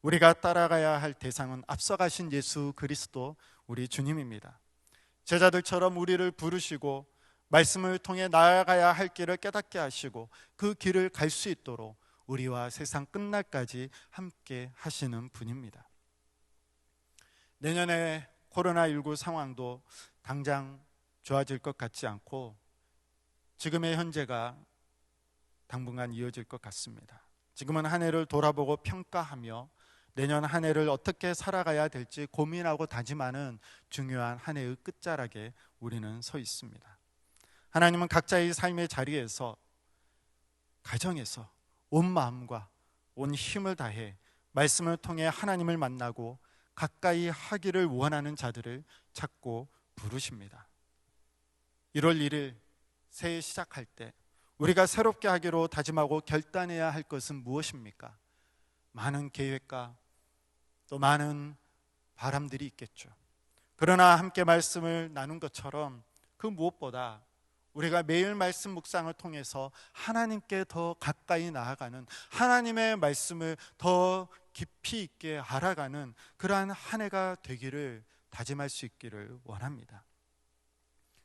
우리가 따라가야 할 대상은 앞서가신 예수 그리스도 우리 주님입니다. 제자들처럼 우리를 부르시고 말씀을 통해 나아가야 할 길을 깨닫게 하시고 그 길을 갈 수 있도록 우리와 세상 끝날까지 함께 하시는 분입니다. 내년에 코로나19 상황도 당장 좋아질 것 같지 않고 지금의 현재가 당분간 이어질 것 같습니다. 지금은 한 해를 돌아보고 평가하며 내년 한 해를 어떻게 살아가야 될지 고민하고 다짐하는 중요한 한 해의 끝자락에 우리는 서 있습니다. 하나님은 각자의 삶의 자리에서, 가정에서 온 마음과 온 힘을 다해 말씀을 통해 하나님을 만나고 가까이 하기를 원하는 자들을 찾고 부르십니다. 1월 1일 새해 시작할 때 우리가 새롭게 하기로 다짐하고 결단해야 할 것은 무엇입니까? 많은 계획과 또 많은 바람들이 있겠죠. 그러나 함께 말씀을 나눈 것처럼 그 무엇보다 우리가 매일 말씀 묵상을 통해서 하나님께 더 가까이 나아가는, 하나님의 말씀을 더 깊이 있게 알아가는 그러한 한 해가 되기를 다짐할 수 있기를 원합니다.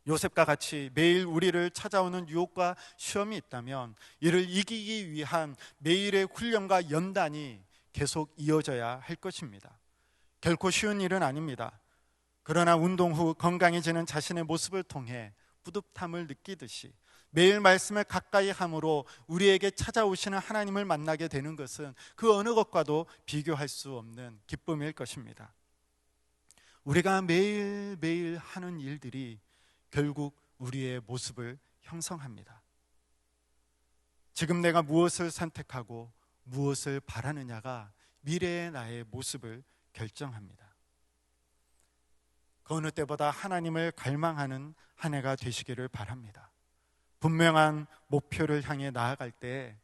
요셉과 같이 매일 우리를 찾아오는 유혹과 시험이 있다면 이를 이기기 위한 매일의 훈련과 연단이 계속 이어져야 할 것입니다. 결코 쉬운 일은 아닙니다. 그러나 운동 후 건강해지는 자신의 모습을 통해 뿌듯함을 느끼듯이 매일 말씀을 가까이 함으로 우리에게 찾아오시는 하나님을 만나게 되는 것은 그 어느 것과도 비교할 수 없는 기쁨일 것입니다. 우리가 매일매일 하는 일들이 결국 우리의 모습을 형성합니다. 지금 내가 무엇을 선택하고 무엇을 바라느냐가 미래의 나의 모습을 결정합니다. 그 어느 때보다 하나님을 갈망하는 한 해가 되시기를 바랍니다. 분명한 목표를 향해 나아갈 때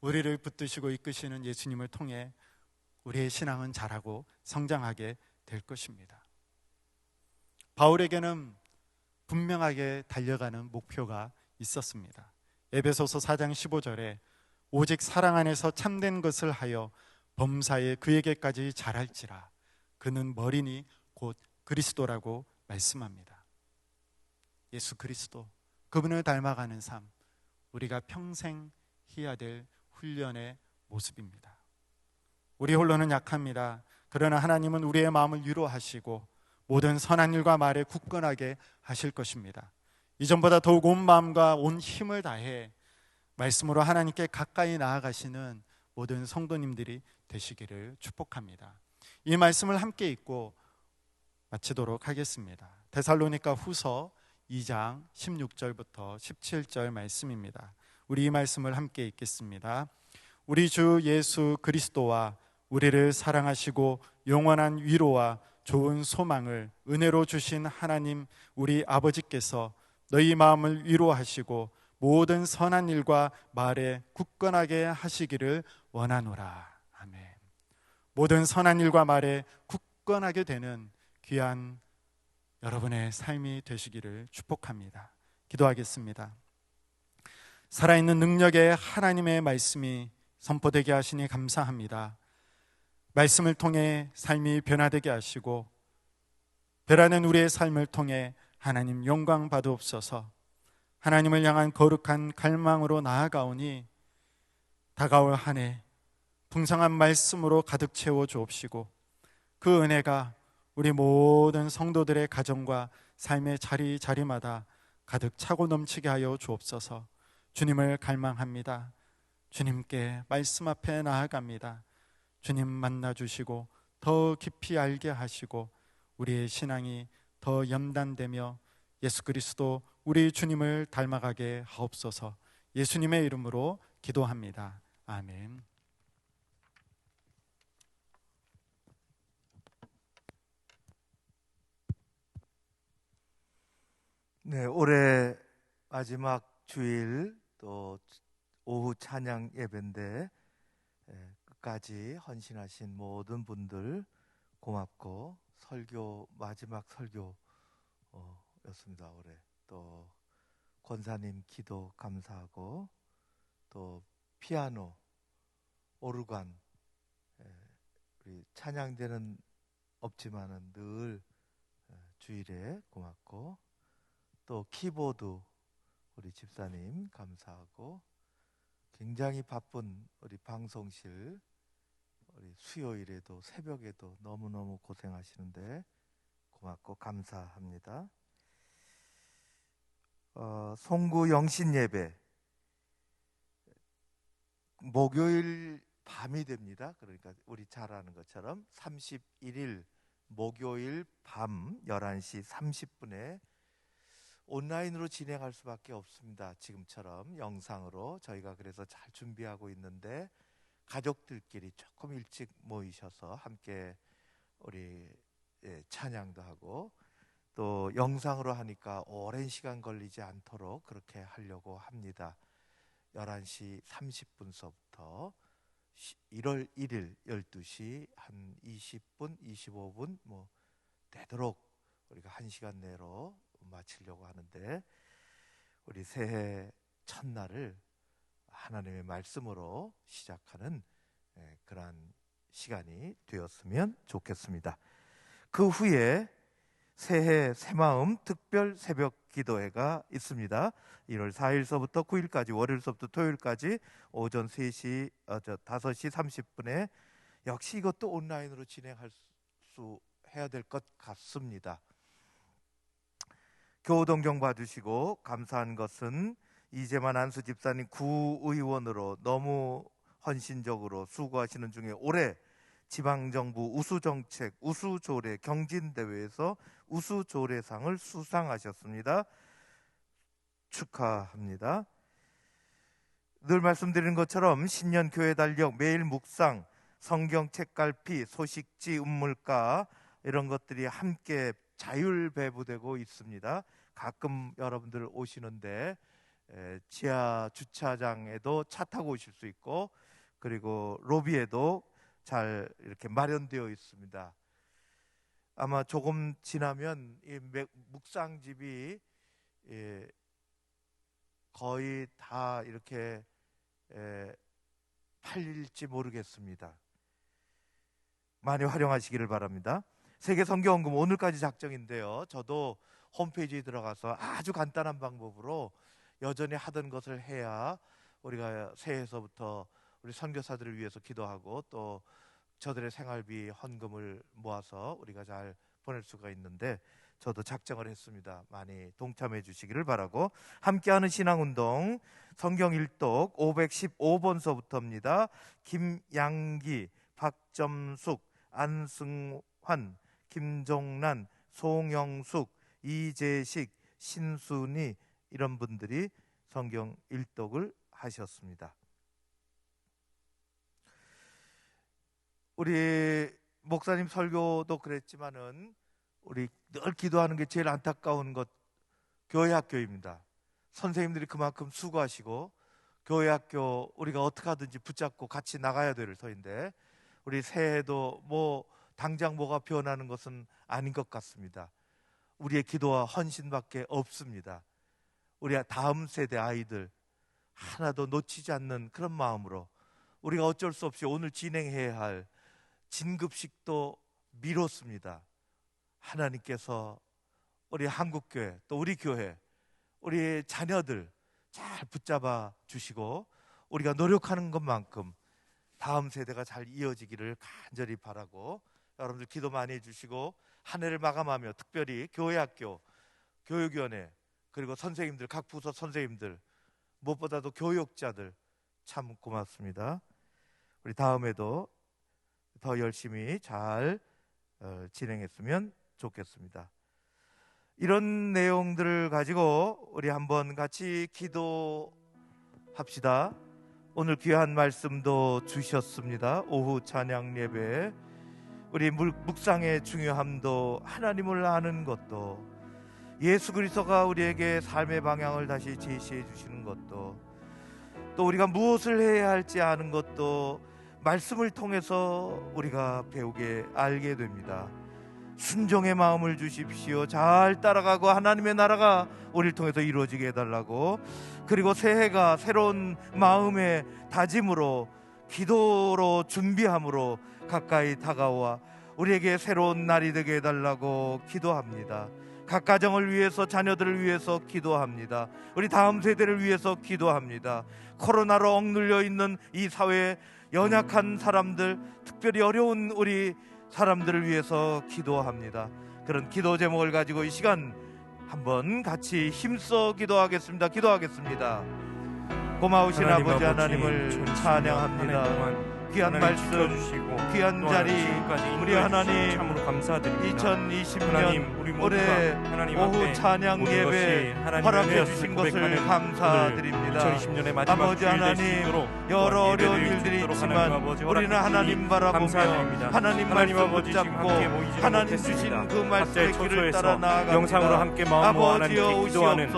우리를 붙드시고 이끄시는 예수님을 통해 우리의 신앙은 자라고 성장하게 될 것입니다. 바울에게는 분명하게 달려가는 목표가 있었습니다. 에베소서 4장 15절에 오직 사랑 안에서 참된 것을 하여 범사에 그에게까지 자랄지라 그는 머리니 곧 그리스도라고 말씀합니다. 예수 그리스도, 그분을 닮아가는 삶, 우리가 평생 해야 될 훈련의 모습입니다. 우리 홀로는 약합니다. 그러나 하나님은 우리의 마음을 위로하시고 모든 선한 일과 말에 굳건하게 하실 것입니다. 이전보다 더욱 온 마음과 온 힘을 다해 말씀으로 하나님께 가까이 나아가시는 모든 성도님들이 되시기를 축복합니다. 이 말씀을 함께 읽고 마치도록 하겠습니다. 데살로니가 후서 2장 16절부터 17절 말씀입니다. 우리 이 말씀을 함께 읽겠습니다. 우리 주 예수 그리스도와 우리를 사랑하시고 영원한 위로와 좋은 소망을 은혜로 주신 하나님 우리 아버지께서 너희 마음을 위로하시고 모든 선한 일과 말에 굳건하게 하시기를 원하노라. 아멘. 모든 선한 일과 말에 굳건하게 되는 귀한 여러분의 삶이 되시기를 축복합니다. 기도하겠습니다. 살아있는 능력의 하나님의 말씀이 선포되게 하시니 감사합니다. 말씀을 통해 삶이 변화되게 하시고 변화된 우리의 삶을 통해 하나님 영광 받으옵소서. 하나님을 향한 거룩한 갈망으로 나아가오니 다가올 한 해 풍성한 말씀으로 가득 채워 주옵시고 그 은혜가 우리 모든 성도들의 가정과 삶의 자리마다 가득 차고 넘치게 하여 주옵소서. 주님을 갈망합니다. 주님께 말씀 앞에 나아갑니다. 주님 만나주시고 더 깊이 알게 하시고 우리의 신앙이 더 연단되며 예수 그리스도 우리 주님을 닮아가게 하옵소서. 예수님의 이름으로 기도합니다. 아멘. 네, 올해 마지막 주일 또 오후 찬양 예배인데 끝까지 헌신하신 모든 분들 고맙고, 설교 마지막 설교였습니다. 올해 또 권사님 기도 감사하고, 또 피아노, 오르간, 우리 찬양대는 없지만은 늘 주일에 고맙고, 또 키보드 우리 집사님 감사하고, 굉장히 바쁜 우리 방송실, 우리 수요일에도 새벽에도 너무너무 고생하시는데 고맙고 감사합니다. 송구 영신 예배 목요일 밤이 됩니다. 그러니까 우리 잘 아는 것처럼 31일 목요일 밤 11시 30분에 온라인으로 진행할 수밖에 없습니다. 지금처럼 영상으로 저희가 그래서 잘 준비하고 있는데, 가족들끼리 조금 일찍 모이셔서 함께 우리 찬양도 하고, 또 영상으로 하니까 오랜 시간 걸리지 않도록 그렇게 하려고 합니다. 11시 30분서부터 1월 1일 12시 한 20분, 25분 뭐 되도록 우리가 1시간 내로 마치려고 하는데, 우리 새해 첫날을 하나님의 말씀으로 시작하는 그러한 시간이 되었으면 좋겠습니다. 그 후에 새해 새마음 특별 새벽 기도회가 있습니다. 1월 4일서부터 9일까지, 월요일서부터 토요일까지 오전 5시 30분에 역시 이것도 온라인으로 진행할 수 해야 될 것 같습니다. 교우동정 봐주시고, 감사한 것은 이재만 안수 집사님 구의원으로 너무 헌신적으로 수고하시는 중에 올해 지방정부 우수정책 우수조례 경진대회에서 우수조례상을 수상하셨습니다. 축하합니다. 늘 말씀드리는 것처럼 신년 교회 달력, 매일 묵상, 성경책 갈피, 소식지 운물가 이런 것들이 함께 자율 배부되고 있습니다. 가끔 여러분들 오시는데 지하 주차장에도 차 타고 오실 수 있고, 그리고 로비에도 잘 이렇게 마련되어 있습니다. 아마 조금 지나면 이 묵상집이 거의 다 이렇게 팔릴지 모르겠습니다. 많이 활용하시기를 바랍니다. 세계 성경원금 오늘까지 작정인데요, 저도 홈페이지에 들어가서 아주 간단한 방법으로 여전히 하던 것을 해야 우리가 새해에서부터 우리 선교사들을 위해서 기도하고, 또 저들의 생활비 헌금을 모아서 우리가 잘 보낼 수가 있는데, 저도 작정을 했습니다. 많이 동참해 주시기를 바라고, 함께하는 신앙운동 성경 일독 515번서부터입니다. 김양기, 박점숙, 안승환, 김종란, 송영숙, 이재식, 신순이 이런 분들이 성경 일독을 하셨습니다. 우리 목사님 설교도 그랬지만은 우리 늘 기도하는 게 제일 안타까운 것, 교회 학교입니다. 선생님들이 그만큼 수고하시고, 교회 학교 우리가 어떻게 하든지 붙잡고 같이 나가야 될 터인데, 우리 새해도 뭐 당장 뭐가 변하는 것은 아닌 것 같습니다. 우리의 기도와 헌신밖에 없습니다. 우리 다음 세대 아이들 하나도 놓치지 않는 그런 마음으로 우리가 어쩔 수 없이 오늘 진행해야 할 진급식도 미뤘습니다. 하나님께서 우리 한국교회, 또 우리 교회, 우리 자녀들 잘 붙잡아 주시고, 우리가 노력하는 것만큼 다음 세대가 잘 이어지기를 간절히 바라고, 여러분들 기도 많이 해주시고, 한 해를 마감하며 특별히 교회학교, 교육위원회, 그리고 선생님들, 각 부서 선생님들, 무엇보다도 교육자들 참 고맙습니다. 우리 다음에도 더 열심히 잘 진행했으면 좋겠습니다. 이런 내용들을 가지고 우리 한번 같이 기도합시다. 오늘 귀한 말씀도 주셨습니다. 오후 찬양 예배, 우리 묵상의 중요함도, 하나님을 아는 것도, 예수 그리스도가 우리에게 삶의 방향을 다시 제시해 주시는 것도, 또 우리가 무엇을 해야 할지 아는 것도 말씀을 통해서 우리가 배우게 알게 됩니다. 순종의 마음을 주십시오. 잘 따라가고 하나님의 나라가 우리를 통해서 이루어지게 해달라고, 그리고 새해가 새로운 마음의 다짐으로, 기도로 준비함으로 가까이 다가와 우리에게 새로운 날이 되게 해달라고 기도합니다. 각 가정을 위해서, 자녀들을 위해서 기도합니다. 우리 다음 세대를 위해서 기도합니다. 코로나로 억눌려 있는 이 사회에 연약한 사람들, 특별히 어려운 우리 사람들을 위해서 기도합니다. 그런 기도 제목을 가지고 이 시간 한번 같이 힘써 기도하겠습니다. 기도하겠습니다. 고마우신 아버지 하나님을 찬양합니다. 귀한 말씀, 귀한 자리, 우리 하나님 참으로 감사드립니다. 2020년 올해 오후 찬양 예배 허락해 주신 것을 감사드립니다. 2020년의 마지막 아버지 하나님, 여러 어려운 일들이 있지만 우리는 하나님 바라보며 하나님 말씀 붙잡고 하나님 주신 그 말씀의 길을 따라 나아갑니다. 영상으로 함께 마음 모아 하나님께 기도하는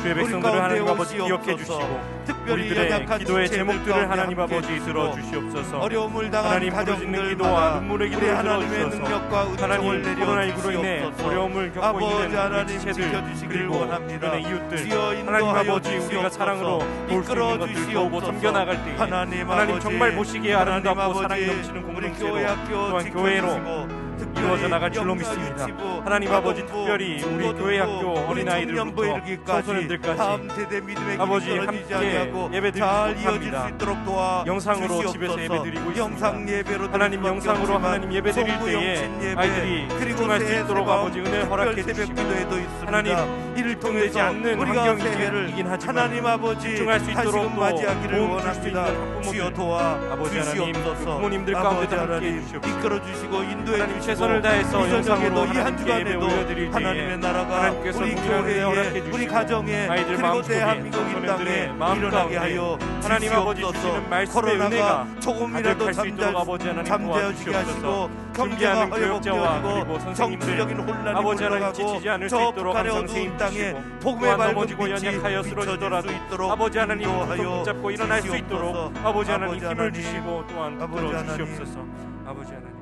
주의 백성들을 하나님 아버지 기억해 주시고, 특별히 우리들의 연약한 기도의 지체들 제목들을 가운데 하나님 함께 아버지 해주시고, 들어주시옵소서. 어려움을 당한 하나님 부르짖는 기도와 가정들마다 눈물의 우리 기도를 하나님의 들어주셔서 능력과 은총을 하나님 코로나19로 인해 내려주시옵소서. 어려움을 겪고 아버지 있는 하나님 지체들, 지켜주시기를 그리고 원합니다. 주변의 이웃들, 주여 하나님 인도하여 아버지 우리가 주시옵소서. 사랑으로 도울 수 이끌어 있는 것들 도우고 주시옵소서. 섬겨나갈 때에 하나님 하나님 아버지, 정말 보시기에 하나님 아름답고 아버지, 사랑이 넘치는 우리 공동체로, 교회학교 또한 교회로 지켜주시고, 특별히 이루어져 나갈 줄로 영사 믿습니다. 유치부, 하나님 아버지, 아동부, 특별히 우리 중고등부, 교회 학교 우리 어린아이들부터 청년부 이르기까지 청소년들까지 다음 세대 믿음의 아버지 길이 떨어지지 함께 아니하고 예배드리지 잘 이어질 못합니다. 수 있도록 도와 영상으로 주시옵소서. 집에서 예배드리고 있습니다. 영상 예배로 하나님 드릴 수밖에 영상으로 없지만 하나님 예배드릴 송구 때에 영신 예배, 아이들이 그리고 집중할 수 새해 있도록 새밤 아버지 은혜 특별 허락해 새벽 주시고, 기도회도 있습니다. 하나님 이를 집중되지 통해서 않는 우리가 환경이긴 새해를 하지만 하나님 아버지 집중할 수 있도록 다시금 또 맞이하기를 도움 줄수 있는 원합니다. 학부모들, 주여 도와 아버지 하나님, 주시옵소서. 부모님들 아버지 가운데도 함께 하나님 해주시옵소서. 이끌어 주시고 인도해 하나님 주시고, 최선을 다해서 이 저녁에도 영상으로 이 한 하나님께 예배 주간에도 올려드릴 때에 하나님의 나라가 하나님께서 우리 동일하게 허락해 교회에, 주시고, 우리 가정에, 아이들 그리고 마음속에, 대한민국 이 청소년들의 땅에 마음 일어나게 가운데 하여 하나님 아버지 주시옵소서. 주시는 말씀의 코로나가 은혜가 조금이라도 가득할 수 있도록 아버지 하나님 잠재워지게 도와주시옵소서. 하시고, 경제가 준비하는 교역자와 그리고 허여먹게 선생님들, 정치적인 혼란이 아버지 하나님 물러가고 지치지 않을 수 저 있도록 북한의 항상 어두운 세임 땅에 주시고, 복음의 또한 밝은 넘어지고 빛이 연약하여 비춰질 쓰러지더라도 수 있도록 아버지 하나님 인도하여 손 붙잡고 일어날 수 주시옵소서. 있도록 아버지 하나님 아버지 힘을 하나님, 주시고 또한 아버지 붙들어 하나님. 주시옵소서. 아버지 하나님,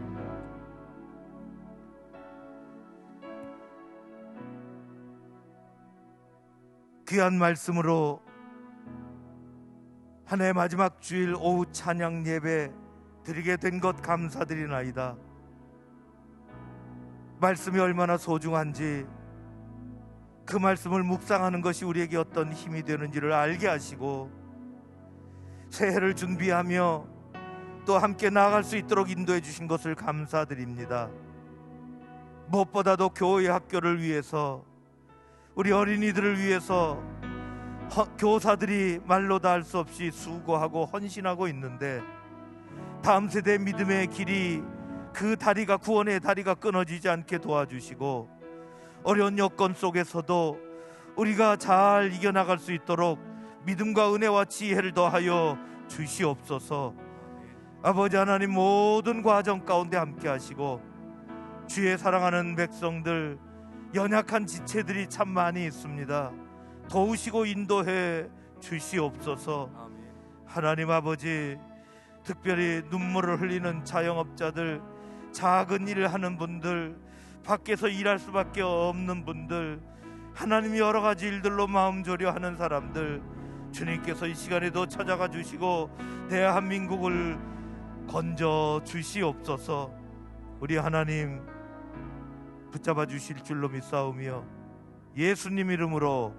귀한 말씀으로 한 해 마지막 주일 오후 찬양 예배 드리게 된 것 감사드리나이다. 말씀이 얼마나 소중한지, 그 말씀을 묵상하는 것이 우리에게 어떤 힘이 되는지를 알게 하시고, 새해를 준비하며 또 함께 나아갈 수 있도록 인도해 주신 것을 감사드립니다. 무엇보다도 교회 학교를 위해서, 우리 어린이들을 위해서 교사들이 말로 다 할 수 없이 수고하고 헌신하고 있는데, 다음 세대 믿음의 길이, 그 다리가, 구원의 다리가 끊어지지 않게 도와주시고, 어려운 여건 속에서도 우리가 잘 이겨나갈 수 있도록 믿음과 은혜와 지혜를 더하여 주시옵소서. 아버지 하나님, 모든 과정 가운데 함께 하시고, 주의 사랑하는 백성들, 연약한 지체들이 참 많이 있습니다. 도우시고 인도해 주시옵소서. 하나님 아버지, 특별히 눈물을 흘리는 자영업자들, 작은 일을 하는 분들, 밖에서 일할 수밖에 없는 분들, 하나님이 여러 가지 일들로 마음 졸여 하는 사람들, 주님께서 이 시간에도 찾아가 주시고 대한민국을 건져 주시옵소서. 우리 하나님 붙잡아 주실 줄로 믿사오며 예수님 이름으로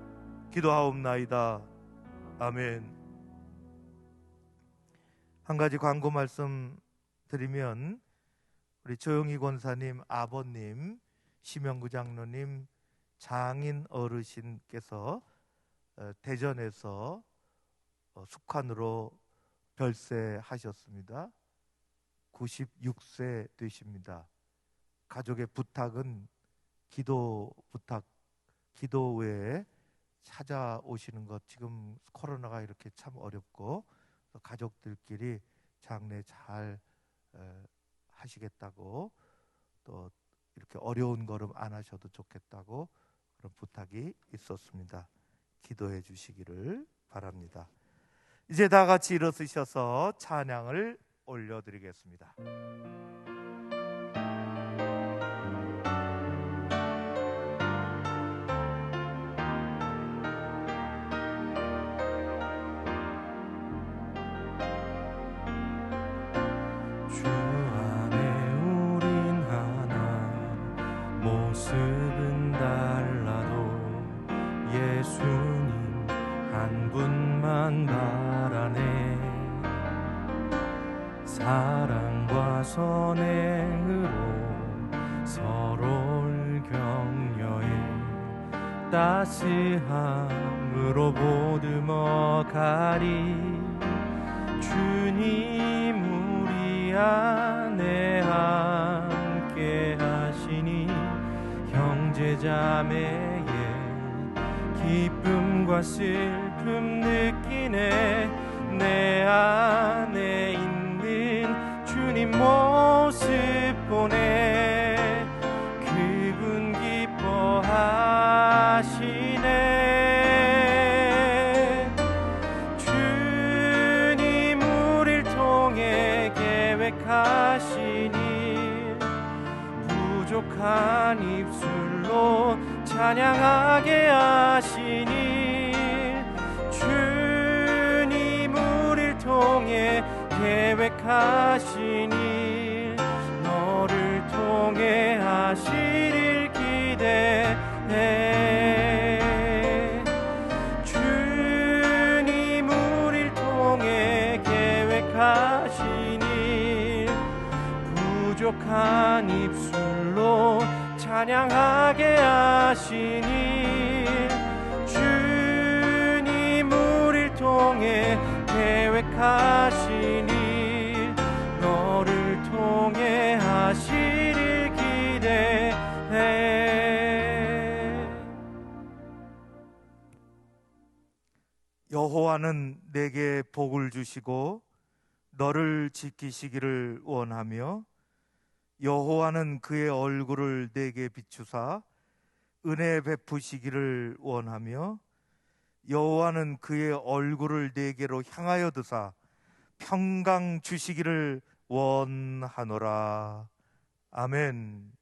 기도하옵나이다. 아멘. 한 가지 광고 말씀 드리면, 우리 조영희 권사님 아버님, 심영구 장로님, 장인 어르신께서 대전에서 숙환으로 별세하셨습니다. 96세 되십니다. 가족의 부탁은 기도 부탁, 기도 외에 찾아오시는 것, 지금 코로나가 이렇게 참 어렵고 또 가족들끼리 장례 잘 하시겠다고, 또 이렇게 어려운 걸음 안 하셔도 좋겠다고 그런 부탁이 있었습니다. 기도해 주시기를 바랍니다. 이제 다 같이 일어서셔서 찬양을 올려드리겠습니다. 주 안에 우린 하나, 모습은 달라도 예수님 한 분만 바라네. 사랑과 선행으로 서로를 격려해 따스함으로 보듬어가리. 주님 우리 안에 함께 하시니 형제자매의 기쁨과 슬픔 느끼네. 내 안에 있는 주님 모습 보네. 그분 기뻐하시네. 주님 우릴 통해 계획하신 일, 부족한 입술로 찬양하게 하시니. 주님 우릴 통해 계획하신 일, 너를 통해 하시길 기대해. 주님 우릴 통해 계획하신 일, 부족한 입술로 찬양하게 하시니. 주님 우릴 통해 계획하신 일, 너를 통해 하시길 기대해. 여호와는 내게 복을 주시고 너를 지키시기를 원하며, 여호와는 그의 얼굴을 내게 비추사 은혜 베푸시기를 원하며, 여호와는 그의 얼굴을 내게로 향하여 드사 평강 주시기를 원하노라. 아멘.